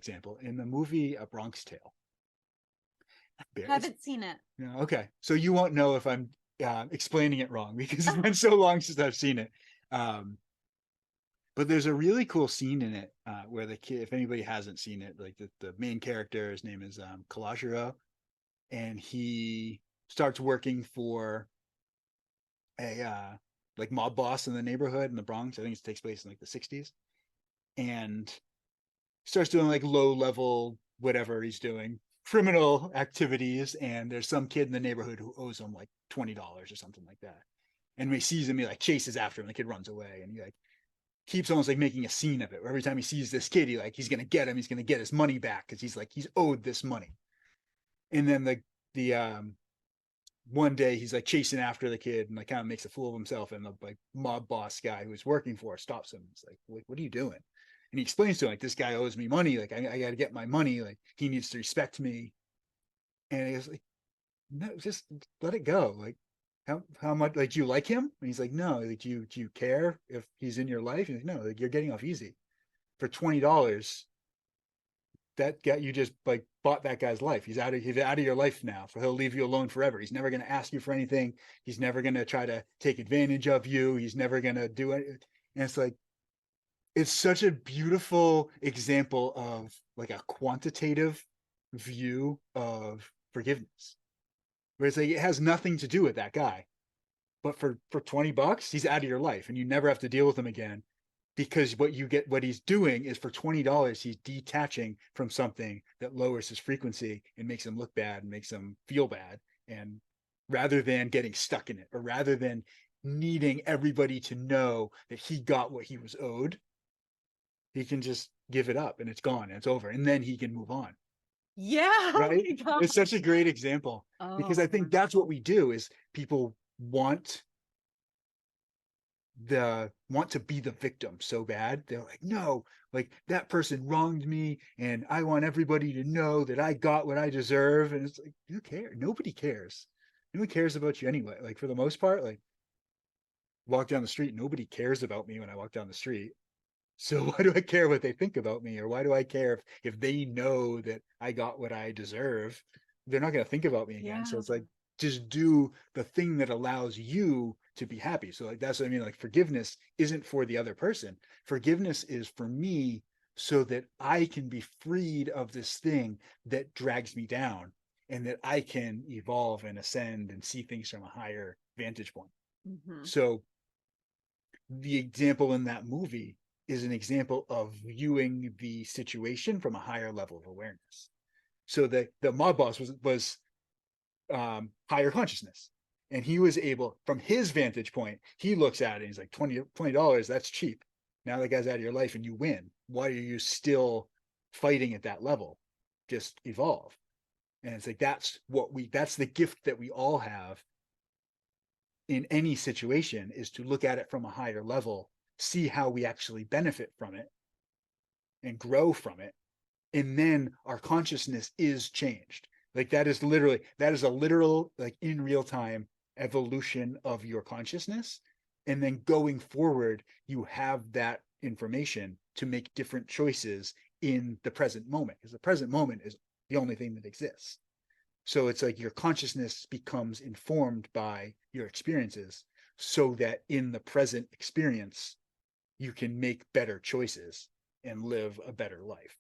example in the movie A Bronx Tale. Haven't seen it. Yeah, okay, so you won't know if I'm explaining it wrong because it's been so long since I've seen it. Um, but there's a really cool scene in it where the kid, if anybody hasn't seen it, like the main character, his name is Kalashiro, and he starts working for a like mob boss in the neighborhood in the Bronx. I think it takes place in like the 60s, and starts doing like low level whatever he's doing, criminal activities. And there's some kid in the neighborhood who owes him like $20 or something like that. And when he sees him, he like chases after him. The kid runs away, and he like keeps almost like making a scene of it. Where every time he sees this kid, he's gonna get him. He's gonna get his money back because he's owed this money. And then the one day he's like chasing after the kid and like kind of makes a fool of himself, and the like mob boss guy who he's working for stops him. He's like, what are you doing? And he explains to him like, this guy owes me money, like I got to get my money, like he needs to respect me. And he was like, no, just let it go. Like how much, like, do you like him? And he's like, no. Like, do you care if he's in your life? He's like, no. Like, you're getting off easy for $20. That guy, you just like bought that guy's life. He's out of your life now. For he'll leave you alone forever. He's never going to ask you for anything. He's never going to try to take advantage of you. He's never going to do it. And it's like, it's such a beautiful example of like a quantitative view of forgiveness, where it's like it has nothing to do with that guy, but for $20 he's out of your life and you never have to deal with him again, because what he's doing is for $20 he's detaching from something that lowers his frequency and makes him look bad and makes him feel bad. And rather than getting stuck in it, or rather than needing everybody to know that he got what he was owed, he can just give it up and it's gone and it's over, and then he can move on. Yeah. Oh Right? my God. It's such a great example, because I Oh, think that's what we do is people want to be the victim so bad. They're like, no, like that person wronged me and I want everybody to know that I got what I deserve. And it's like, who cares? Nobody cares. Nobody cares about you anyway. Like, for the most part, like, walk down the street, nobody cares about me when I walk down the street. So why do I care what they think about me? Or why do I care if they know that I got what I deserve? They're not going to think about me again. So yeah. it's like, just do the thing that allows you to be happy. So like, that's what I mean. Like, forgiveness isn't for the other person. Forgiveness is for me, so that I can be freed of this thing that drags me down, and that I can evolve and ascend and see things from a higher vantage point. Mm-hmm. So the example in that movie is an example of viewing the situation from a higher level of awareness. So the mob boss was higher consciousness, and he was able, from his vantage point, he looks at it and he's like, $20, that's cheap. Now that guy's out of your life and you win. Why are you still fighting at that level? Just evolve. And it's like, that's the gift that we all have in any situation, is to look at it from a higher level, see how we actually benefit from it and grow from it. And then our consciousness is changed. Like, that is a literal, like, in real time evolution of your consciousness. And then going forward, you have that information to make different choices in the present moment, because the present moment is the only thing that exists. So it's like your consciousness becomes informed by your experiences, so that in the present experience, you can make better choices and live a better life.